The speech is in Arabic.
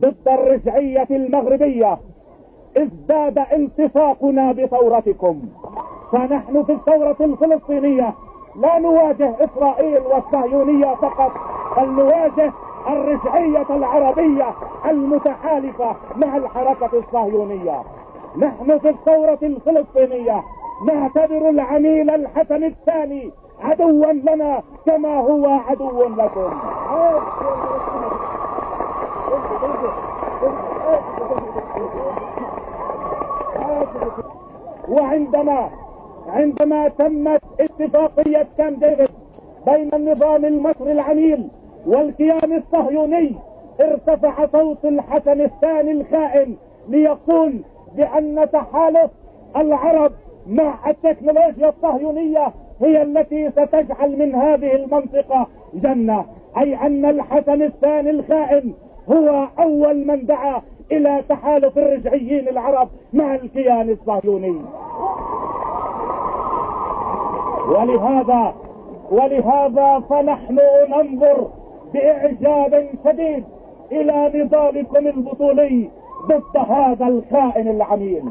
ضد الرجعية المغربية ازداد التصاقنا بثورتكم. فنحن في الثورة الفلسطينية لا نواجه إسرائيل والصهيونية فقط، بل نواجه الرجعية العربية المتحالفة مع الحركة الصهيونية. نحن في الثورة الفلسطينية نعتبر العميل الحسن الثاني عدوا لنا كما هو عدو لكم. وعندما تمت اتفاقية كامب ديفيد بين النظام المصري العميل والكيان الصهيوني، ارتفع صوت الحسن الثاني الخائن ليقول بأن تحالف العرب مع التكنولوجيا الصهيونية هي التي ستجعل من هذه المنطقة جنة، أي أن الحسن الثاني الخائن هو أول من دعا إلى تحالف الرجعيين العرب مع الكيان الصهيوني. ولهذا فنحن ننظر بإعجاب شديد إلى نضالكم البطولي ضد هذا الخائن العميل.